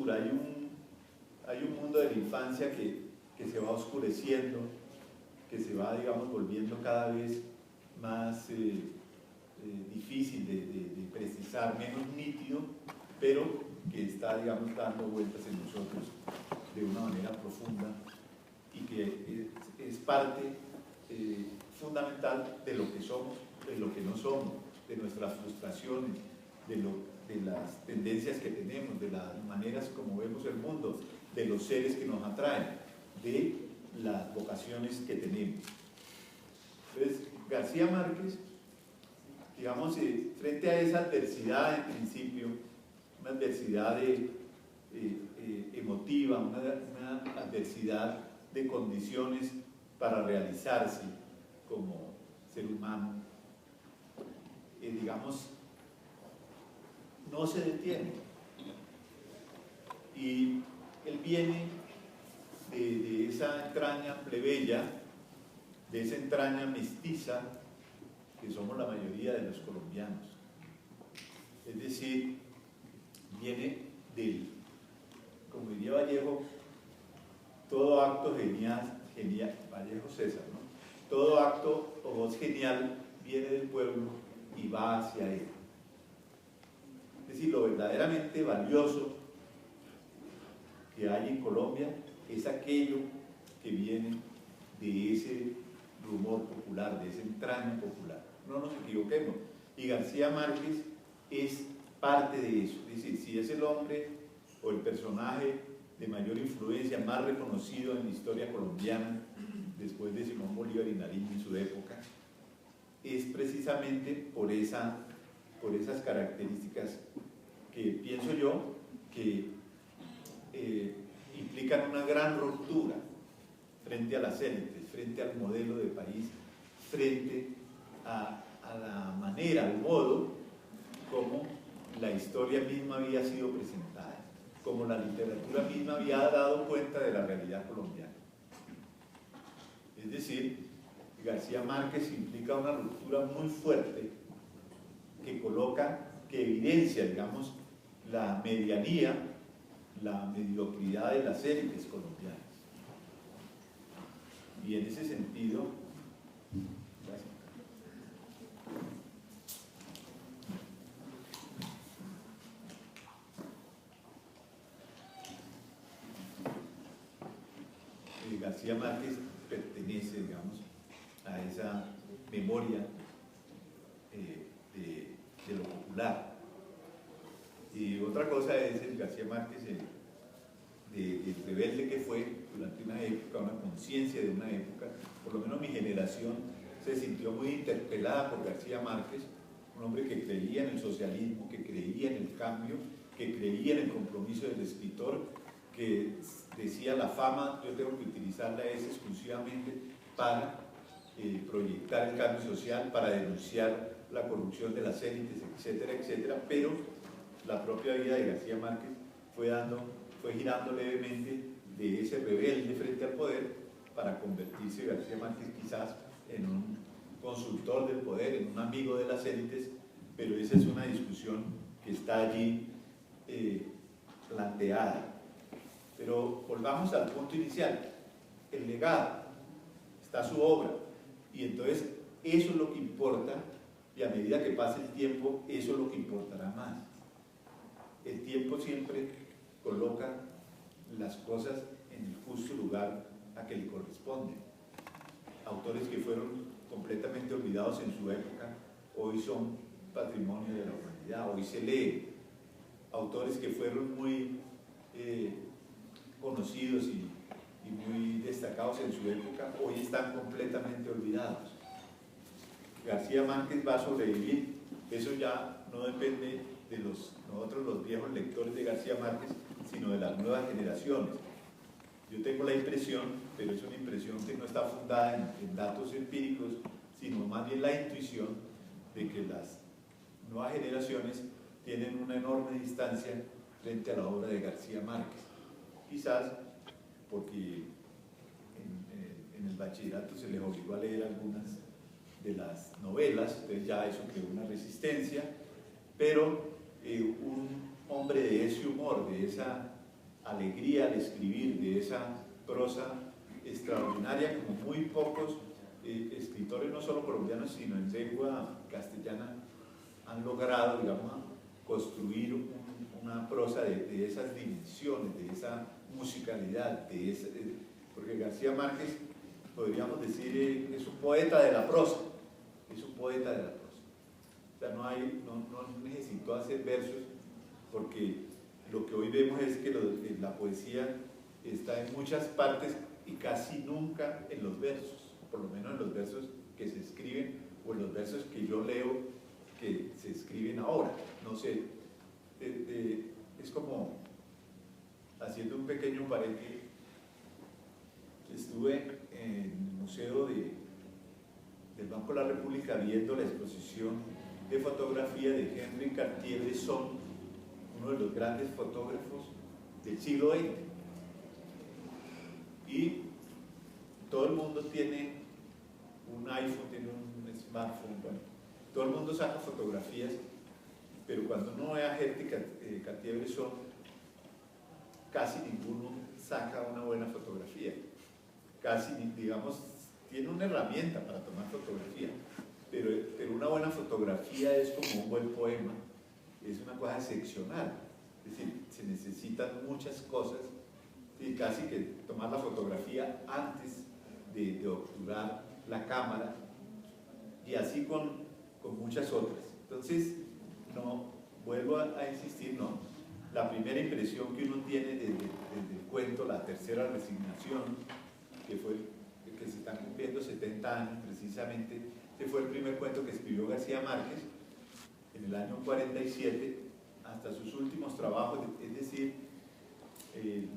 oscura, hay un mundo de la infancia que se va oscureciendo, que se va, digamos, volviendo cada vez más difícil de precisar, menos nítido, pero que está, digamos, dando vueltas en nosotros de una manera profunda y que es parte fundamental de lo que somos, de lo que no somos, de nuestras frustraciones, de las tendencias que tenemos, de las maneras como vemos el mundo, de los seres que nos atraen, de las vocaciones que tenemos. Entonces, García Márquez, digamos, frente a esa adversidad en principio, una adversidad emotiva, una adversidad de condiciones para realizarse como ser humano, digamos, no se detiene. Y él viene de esa entraña plebeya, de esa entraña mestiza, que somos la mayoría de los colombianos. Es decir, viene del, como diría Vallejo, todo acto genial, Vallejo César, ¿no? Todo acto o voz genial viene del pueblo y va hacia él. Es decir, lo verdaderamente valioso que hay en Colombia es aquello que viene de ese rumor popular, de esa entraña popular. No nos equivoquemos. Y García Márquez es parte de eso. Es decir, si es el hombre o el personaje de mayor influencia, más reconocido en la historia colombiana, después de Simón Bolívar y Nariño en su época, es precisamente por esas características que pienso yo que implican una gran ruptura frente a las élites, frente al modelo de país, frente a la manera, al modo como la historia misma había sido presentada, como la literatura misma había dado cuenta de la realidad colombiana. Es decir, García Márquez implica una ruptura muy fuerte que coloca, que evidencia, digamos, la medianía, la mediocridad de las élites colombianas. Y en ese sentido, García Márquez pertenece, digamos, a esa memoria de lo popular. Y otra cosa es el García Márquez, el rebelde que fue durante una época, una conciencia de una época. Por lo menos mi generación se sintió muy interpelada por García Márquez, un hombre que creía en el socialismo, que creía en el cambio, que creía en el compromiso del escritor, que decía: la fama yo tengo que utilizarla exclusivamente para proyectar el cambio social, para denunciar la corrupción de las élites, etcétera, etcétera. Pero la propia vida de García Márquez fue girando levemente de ese rebelde frente al poder para convertirse García Márquez quizás en un consultor del poder, en un amigo de las élites, pero esa es una discusión que está allí planteada. Pero volvamos al punto inicial, el legado, está su obra, y entonces eso es lo que importa, y a medida que pase el tiempo, eso es lo que importará más. El tiempo siempre coloca las cosas en el justo lugar a que le corresponde. Autores que fueron completamente olvidados en su época, hoy son patrimonio de la humanidad, hoy se lee. Autores que fueron muy conocidos y muy destacados en su época, hoy están completamente olvidados. García Márquez va a sobrevivir, eso ya no depende de nosotros los viejos lectores de García Márquez, sino de las nuevas generaciones. Yo tengo la impresión, pero es una impresión que no está fundada en datos empíricos, sino más bien la intuición de que las nuevas generaciones tienen una enorme distancia frente a la obra de García Márquez. Quizás porque en el bachillerato se les obligó a leer algunas de las novelas, entonces ya eso creó una resistencia, pero un hombre de ese humor, de esa alegría al escribir, de esa prosa extraordinaria, como muy pocos escritores, no solo colombianos, sino en lengua castellana, han logrado, digamos, construir una prosa de esas dimensiones, de esa musicalidad, porque García Márquez, podríamos decir, es un poeta de la prosa, es un poeta de la prosa. O sea, no necesitó hacer versos, porque lo que hoy vemos es que la poesía está en muchas partes y casi nunca en los versos, por lo menos en los versos que se escriben o en los versos que yo leo que se escriben ahora. No sé, es como, haciendo un pequeño paréntesis, estuve en el Museo del Banco de la República viendo la exposición de fotografía de Henri Cartier-Bresson, uno de los grandes fotógrafos del siglo XX. Y todo el mundo tiene un iPhone, tiene un smartphone, bueno, todo el mundo saca fotografías, pero cuando uno ve a Henri Cartier-Bresson, casi ninguno saca una buena fotografía. Casi, digamos, tiene una herramienta para tomar fotografía, pero una buena fotografía es como un buen poema, es una cosa excepcional, es decir, se necesitan muchas cosas, y casi que tomar la fotografía antes de obturar la cámara, y así con muchas otras. Entonces, no, vuelvo a insistir, no, la primera impresión que uno tiene desde el cuento La tercera resignación, que se están cumpliendo 70 años precisamente, que fue el primer cuento que escribió García Márquez en el año 47, hasta sus últimos trabajos, es decir,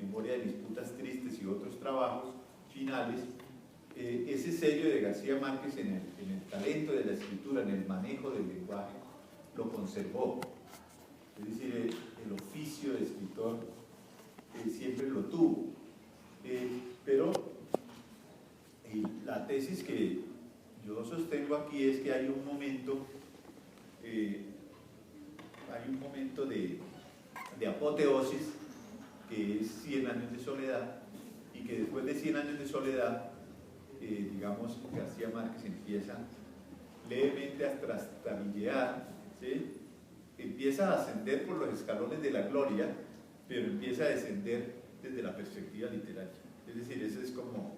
Memoria de disputas tristes y otros trabajos finales. Ese sello de García Márquez en el talento de la escritura, en el manejo del lenguaje, lo conservó. Es decir, el oficio de escritor siempre lo tuvo. Pero la tesis que yo sostengo aquí es que hay un momento de apoteosis, que es 100 años de soledad, y que después de 100 años de soledad, digamos, García Márquez empieza levemente a trastabillear, ¿sí? Empieza a ascender por los escalones de la gloria, pero empieza a descender desde la perspectiva literaria. Es decir, esa es como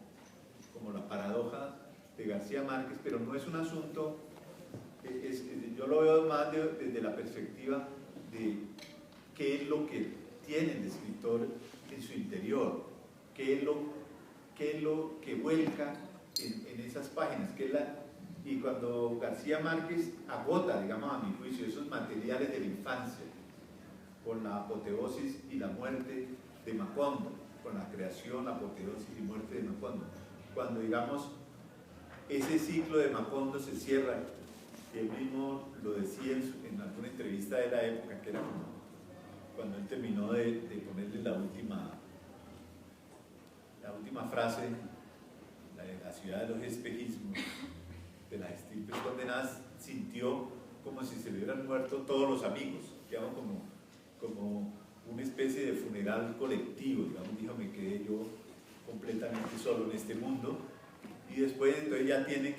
la paradoja de García Márquez, pero no es un asunto, yo lo veo más desde la perspectiva de qué es lo que tiene el escritor en su interior, qué es lo que vuelca en esas páginas, y cuando García Márquez agota, digamos, a mi juicio, esos materiales de la infancia, con la apoteosis y la muerte de Macondo, con la creación, la apoteosis y muerte de Macondo, cuando, digamos, ese ciclo de Macondo se cierra, él mismo lo decía en alguna entrevista de la época, que era como cuando él terminó de ponerle la última frase, la ciudad de los espejismos, de las estirpes condenadas, sintió como si se le hubieran muerto todos los amigos, digamos, como una especie de funeral colectivo, digamos, dijo, me quedé yo completamente solo en este mundo. Y después, entonces ya tiene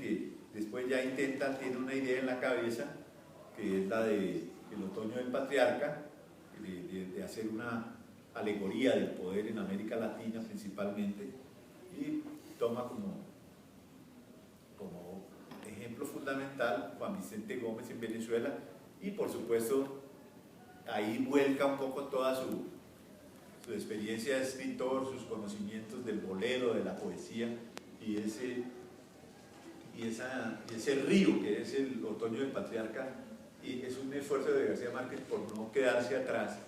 una idea en la cabeza, que es la de El otoño del patriarca, de hacer una alegoría del poder en América Latina principalmente, y toma como ejemplo fundamental Juan Vicente Gómez en Venezuela, y por supuesto ahí vuelca un poco toda su experiencia de escritor, sus conocimientos del bolero, de la poesía, y ese río que es el otoño del patriarca, y es un esfuerzo de García Márquez por no quedarse atrás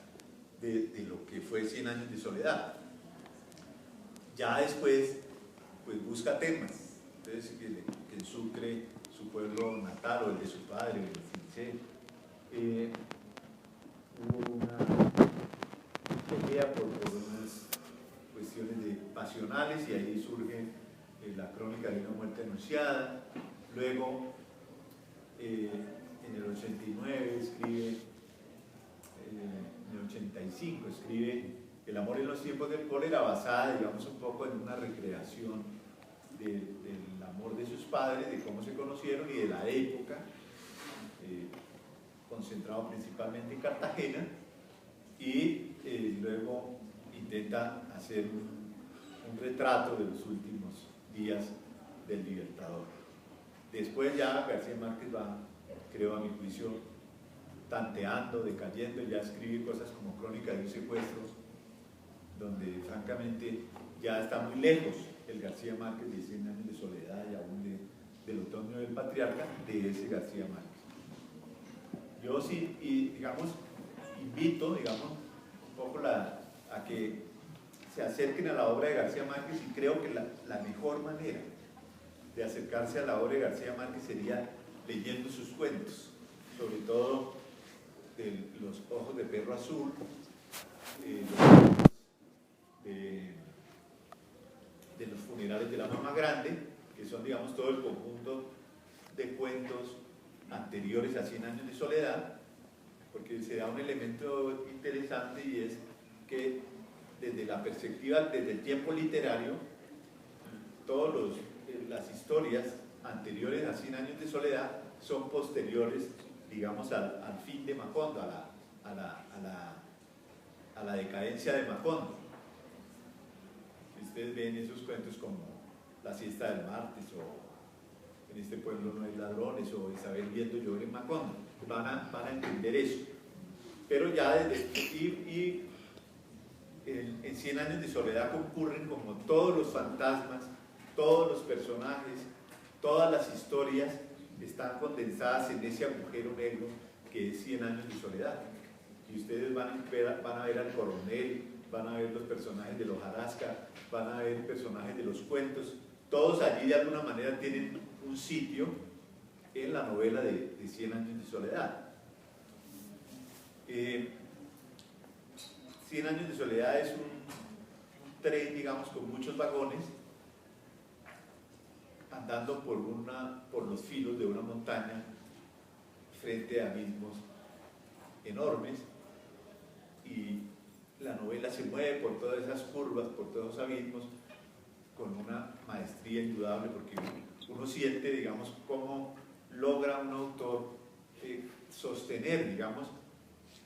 de lo que fue 100 años de soledad. Ya después, pues busca temas, entonces que en Sucre, su pueblo natal, o el de su padre, el de Cincé, hubo una pelea por unas cuestiones pasionales, y ahí surge la crónica de una muerte anunciada. Luego, en el 89 escribe, en el 85 escribe El amor en los tiempos del cólera, basada, digamos, un poco en una recreación del amor de sus padres, de cómo se conocieron y de la época, concentrado principalmente en Cartagena, y luego intenta hacer un retrato de los últimos días del Libertador. Después ya García Márquez va, creo a mi juicio, tanteando, decayendo, ya escribe cosas como Crónica de un secuestro, donde francamente ya está muy lejos el García Márquez de 100 años de soledad y aún del otoño del patriarca, de ese García Márquez. Yo sí, y digamos, invito, digamos, un poco a que se acerquen a la obra de García Márquez, y creo que la mejor manera de acercarse a la obra de García Márquez sería leyendo sus cuentos, sobre todo de Los ojos de perro azul, de los funerales de la mamá grande, que son, digamos, todo el conjunto de cuentos anteriores a 100 años de soledad, porque se da un elemento interesante, y es que desde la perspectiva, desde el tiempo literario, todas las historias anteriores a 100 años de soledad son posteriores, digamos, al fin de Macondo, a la decadencia de Macondo. Si ustedes ven esos cuentos como La siesta del martes, o En este pueblo no hay ladrones, o Isabel viendo llover en Macondo, van a entender eso. Pero ya desde en 100 años de soledad concurren como todos los fantasmas, todos los personajes, todas las historias están condensadas en ese agujero negro que es 100 años de soledad. Y ustedes van a ver al coronel, van a ver los personajes de los Jarasca, van a ver personajes de los cuentos, todos allí de alguna manera tienen un sitio en la novela de 100 años de soledad. 100 años de soledad es un tren, digamos, con muchos vagones, andando por los filos de una montaña frente a abismos enormes, y la novela se mueve por todas esas curvas, por todos esos abismos, con una maestría indudable, porque uno siente, digamos, cómo logra un autor sostener, digamos,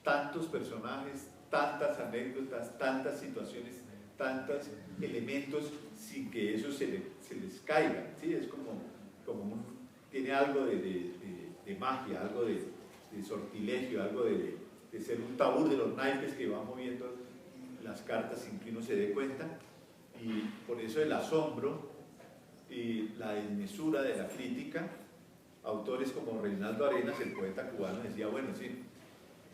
tantos personajes, tantas anécdotas, tantas situaciones, tantos elementos, sin que eso se les caiga, ¿sí? Es tiene algo de magia, algo de sortilegio, algo de ser un tabú de los naipes que va moviendo las cartas sin que uno se dé cuenta, y por eso el asombro y la desmesura de la crítica. Autores como Reinaldo Arenas, el poeta cubano, decía, bueno, sí,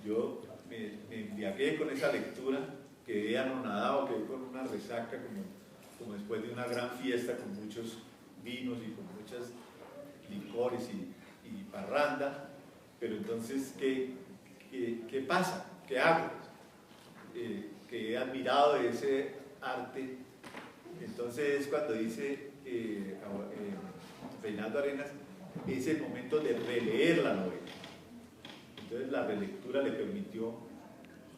yo me embriagué con esa lectura, quedé anonadado, quedé con una resaca como después de una gran fiesta con muchos vinos y con muchos licores y parranda, pero entonces, ¿qué pasa? ¿Qué hago? Que he admirado de ese arte. Entonces, cuando dice Reinaldo Arenas, es el momento de releer la novela. Entonces la relectura le permitió,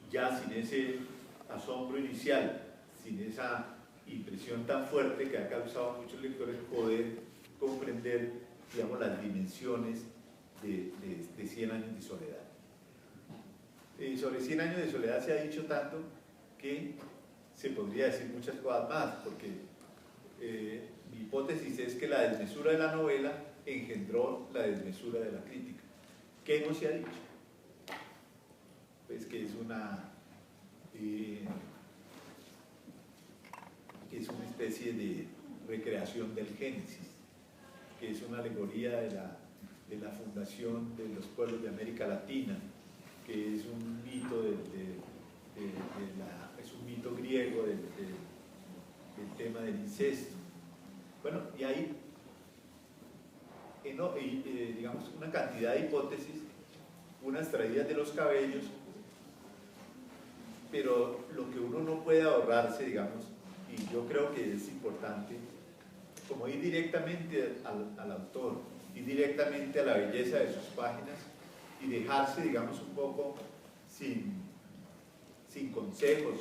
ya sin ese asombro inicial, sin esa impresión tan fuerte que ha causado a muchos lectores, poder comprender, digamos, las dimensiones de 100 años de soledad. Sobre 100 años de soledad se ha dicho tanto que se podría decir muchas cosas más, porque mi hipótesis es que la desmesura de la novela engendró la desmesura de la crítica. ¿Qué no se ha dicho? Pues que es una especie de recreación del Génesis, que es una alegoría de la fundación de los pueblos de América Latina, que es un mito es un mito griego del tema del incesto. Bueno, y hay digamos, una cantidad de hipótesis, unas traídas de los cabellos, pero lo que uno no puede ahorrarse, digamos, y yo creo que es importante, como ir directamente al autor, ir directamente a la belleza de sus páginas, y dejarse, digamos, un poco sin consejos,